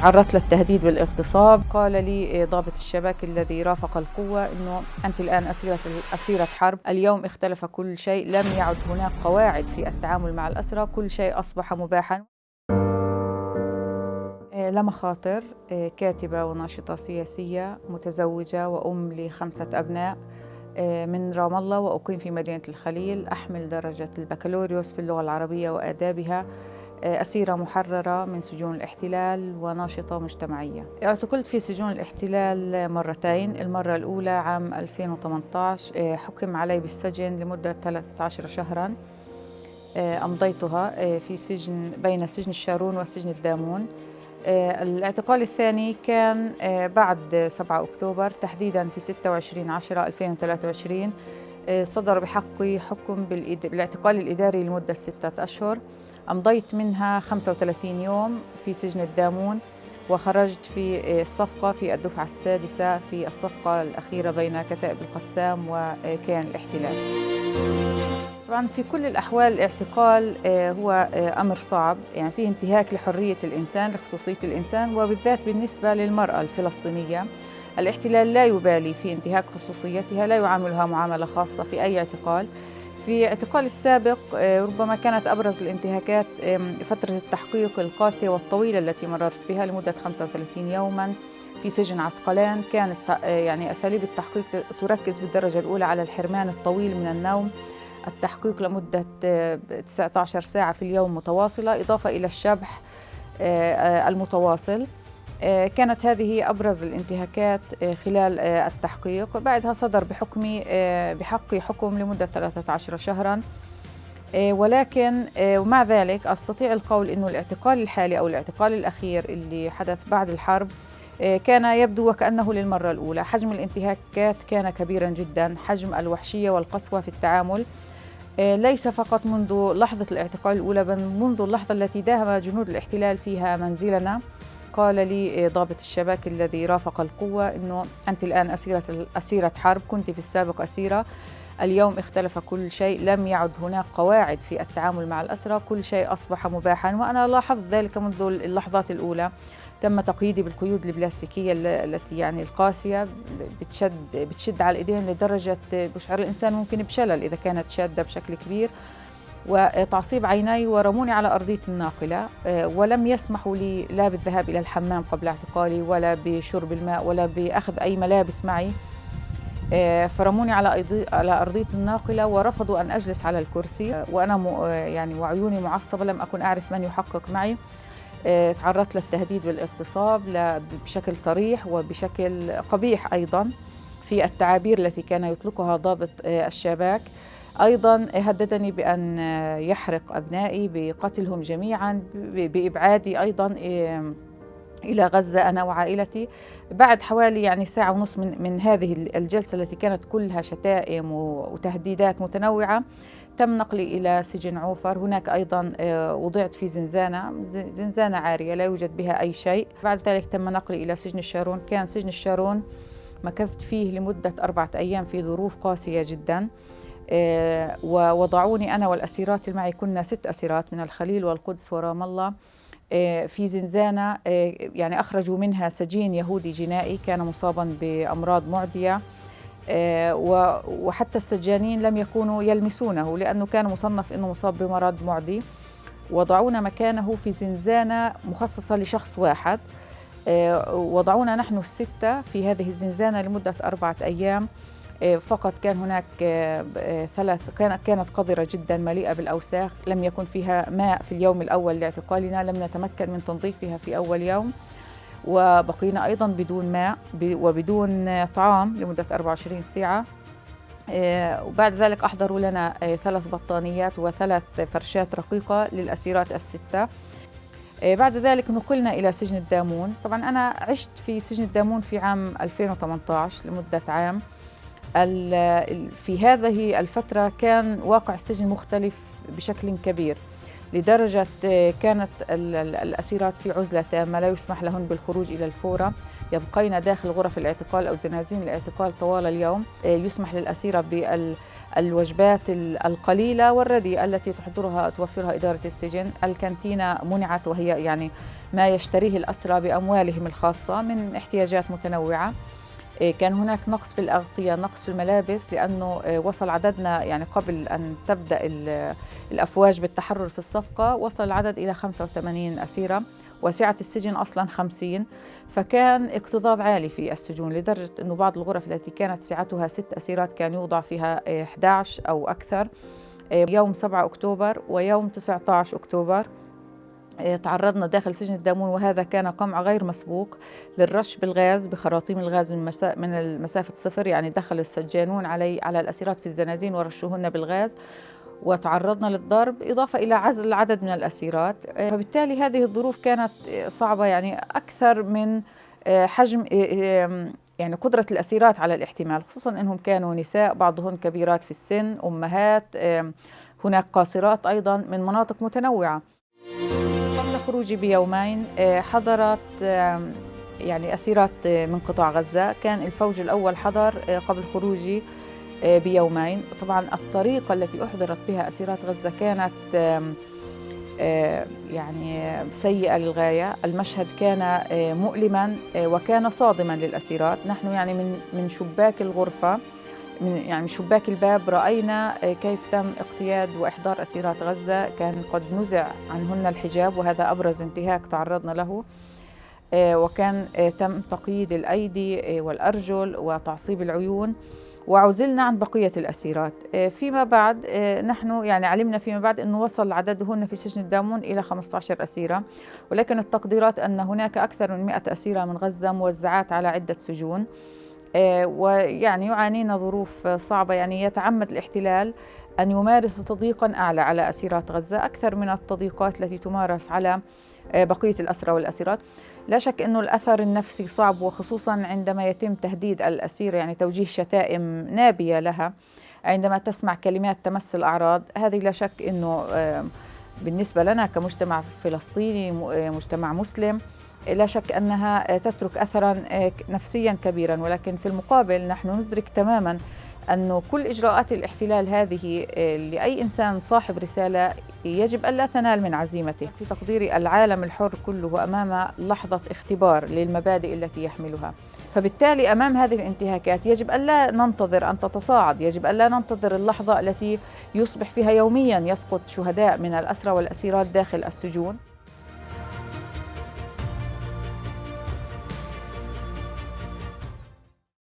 تعرضت للتهديد بالاغتصاب. قال لي ضابط الشباك الذي رافق القوة إنه أنت الآن أسيرة حرب، اليوم اختلف كل شيء، لم يعد هناك قواعد في التعامل مع الأسرى، كل شيء أصبح مباحا. لما خاطر كاتبة وناشطة سياسية متزوجة وأم ل5 أبناء من رام الله، وأقيم في مدينة الخليل، أحمل درجة البكالوريوس في اللغة العربية وآدابها، أسيرة محررة من سجون الاحتلال وناشطة مجتمعية. اعتقلت في سجون الاحتلال مرتين، المرة الأولى عام 2018 حكم علي بالسجن لمدة 13 شهراً أمضيتها في سجن بين سجن الشارون وسجن الدامون. الاعتقال الثاني كان بعد 7 أكتوبر، تحديداً في 26/10/2023 صدر بحقي حكم بالاعتقال الإداري لمدة 6 أشهر. أمضيت منها 35 يوم في سجن الدامون، وخرجت في الصفقة في الدفعة السادسة في الصفقة الأخيرة بين كتائب القسام وكيان الاحتلال. طبعاً في كل الأحوال الاعتقال هو أمر صعب، يعني فيه انتهاك لحرية الإنسان، لخصوصية الإنسان، وبالذات بالنسبة للمرأة الفلسطينية. الاحتلال لا يبالي في انتهاك خصوصيتها، لا يعاملها معاملة خاصة في أي اعتقال. في اعتقال السابق ربما كانت أبرز الانتهاكات فترة التحقيق القاسية والطويلة التي مررت بها لمدة 35 يوماً في سجن عسقلان. كانت يعني أساليب التحقيق تركز بالدرجة الأولى على الحرمان الطويل من النوم، التحقيق لمدة 19 ساعة في اليوم متواصلة، إضافة إلى الشبح المتواصل. كانت هذه أبرز الانتهاكات خلال التحقيق. بعدها صدر بحقي حكم لمدة 13 شهراً، ولكن ومع ذلك أستطيع القول أنه الاعتقال الحالي أو الاعتقال الأخير اللي حدث بعد الحرب كان يبدو وكأنه للمرة الأولى. حجم الانتهاكات كان كبيراً جداً، حجم الوحشية والقسوة في التعامل ليس فقط منذ لحظة الاعتقال الأولى، بل منذ اللحظة التي داهم جنود الاحتلال فيها منزلنا. قال لي ضابط الشباك الذي رافق القوة إنه أنت الآن أسيرة حرب، كنت في السابق أسيرة، اليوم اختلف كل شيء، لم يعد هناك قواعد في التعامل مع الأسرى، كل شيء أصبح مباحا. وأنا لاحظت ذلك منذ اللحظات الأولى. تم تقييدي بالقيود البلاستيكية التي يعني القاسية بتشد على الإيدين لدرجة بشعر الإنسان ممكن بشلل إذا كانت شادة بشكل كبير، وتعصيب عيني، ورموني على أرضية الناقلة، ولم يسمحوا لي لا بالذهاب إلى الحمام قبل اعتقالي، ولا بشرب الماء، ولا بأخذ أي ملابس معي. فرموني على أرضية الناقلة، ورفضوا أن أجلس على الكرسي، وأنا يعني وعيوني معصبة، لم أكن أعرف من يحقق معي. تعرضت للتهديد بالاغتصاب بشكل صريح وبشكل قبيح أيضاً في التعابير التي كان يطلقها ضابط الشباك. أيضاً هددني بأن يحرق أبنائي، بقتلهم جميعاً، بإبعادي أيضاً إلى غزة أنا وعائلتي. بعد حوالي يعني ساعة ونصف من هذه الجلسة التي كانت كلها شتائم وتهديدات متنوعة، تم نقلي إلى سجن عوفر. هناك أيضاً وضعت في زنزانة عارية لا يوجد بها أي شيء. بعد ذلك تم نقلي إلى سجن الشارون. كان سجن الشارون مكثت فيه لمدة 4 أيام في ظروف قاسية جداً. ووضعوني أنا والأسيرات اللي معي، كنا 6 أسيرات من الخليل والقدس ورام الله، في زنزانة يعني أخرجوا منها سجين يهودي جنائي كان مصاباً بأمراض معدية، وحتى السجانين لم يكونوا يلمسونه لأنه كان مصنف أنه مصاب بمرض معدي. وضعونا مكانه في زنزانة مخصصة لشخص واحد. وضعونا نحن ال6 في هذه الزنزانة لمدة 4 أيام فقط. كان هناك كانت قذرة جدا مليئة بالأوساخ، لم يكن فيها ماء في اليوم الأول لاعتقالنا، لم نتمكن من تنظيفها في أول يوم، وبقينا أيضا بدون ماء وبدون طعام لمدة 24 ساعة. وبعد ذلك أحضروا لنا 3 بطانيات و3 فرشات رقيقة للأسيرات ال6. بعد ذلك نقلنا إلى سجن الدامون. طبعا أنا عشت في سجن الدامون في عام 2018 لمدة عام. في هذه الفترة كان واقع السجن مختلف بشكل كبير. لدرجة كانت الأسيرات في عزلة تامة لا يسمح لهن بالخروج إلى الفورة، يبقين داخل غرف الاعتقال أو زنازين الاعتقال طوال اليوم. يسمح للأسيرة بالوجبات القليلة والرديئة التي توفرها إدارة السجن. الكانتينة منعت، وهي يعني ما يشتريه الأسرى بأموالهم الخاصة من احتياجات متنوعة. كان هناك نقص في الأغطية، نقص في الملابس، لأنه وصل عددنا يعني قبل أن تبدأ الأفواج بالتحرر في الصفقة وصل العدد إلى 85 أسيرة، وسعة السجن أصلاً 50، فكان اكتظاظ عالي في السجون لدرجة أنه بعض الغرف التي كانت سعتها 6 أسيرات كان يوضع فيها 11 أو أكثر. يوم 7 أكتوبر ويوم 19 أكتوبر تعرضنا داخل سجن الدامون، وهذا كان قمع غير مسبوق، للرش بالغاز بخراطيم الغاز من المسافة 0، يعني دخل السجانون على الأسيرات في الزنازين ورشوهن بالغاز، وتعرضنا للضرب إضافة إلى عزل العدد من الأسيرات. فبالتالي هذه الظروف كانت صعبة، يعني أكثر من حجم يعني قدرة الأسيرات على الاحتمال، خصوصا أنهم كانوا نساء، بعضهن كبيرات في السن، أمهات، هناك قاصرات أيضا من مناطق متنوعة. قبل خروجي بيومين حضرت يعني أسيرات من قطاع غزة، كان الفوج الأول حضر قبل خروجي بيومين. طبعا الطريقة التي أحضرت بها أسيرات غزة كانت يعني سيئة للغاية. المشهد كان مؤلما وكان صادما للأسيرات. نحن يعني من شباك الغرفة، من شباك الباب رأينا كيف تم اقتياد وإحضار أسيرات غزة، كان قد نزع عنهن الحجاب، وهذا أبرز انتهاك تعرضنا له، وكان تم تقييد الأيدي والأرجل وتعصيب العيون، وعزلنا عن بقية الأسيرات. فيما بعد نحن يعني علمنا فيما بعد أنه وصل عددهن في سجن الدامون إلى 15 أسيرة، ولكن التقديرات أن هناك أكثر من 100 أسيرة من غزة موزعات على عدة سجون. ويعني يعانين ظروف صعبة، يعني يتعمد الاحتلال أن يمارس تضييقا أعلى على أسيرات غزة أكثر من التضييقات التي تمارس على بقية الأسرى والأسيرات. لا شك أنه الأثر النفسي صعب، وخصوصا عندما يتم تهديد الأسير، يعني توجيه شتائم نابية لها عندما تسمع كلمات تمس الأعراض. هذه لا شك أنه بالنسبة لنا كمجتمع فلسطيني، مجتمع مسلم، لا شك أنها تترك أثرا نفسيا كبيرا. ولكن في المقابل نحن ندرك تماما أنه كل إجراءات الاحتلال هذه لأي إنسان صاحب رسالة يجب ألا تنال من عزيمته. في تقديري العالم الحر كله أمام لحظة اختبار للمبادئ التي يحملها، فبالتالي أمام هذه الانتهاكات يجب ألا ننتظر أن تتصاعد، يجب ألا ننتظر اللحظة التي يصبح فيها يوميا يسقط شهداء من الأسرى والأسيرات داخل السجون.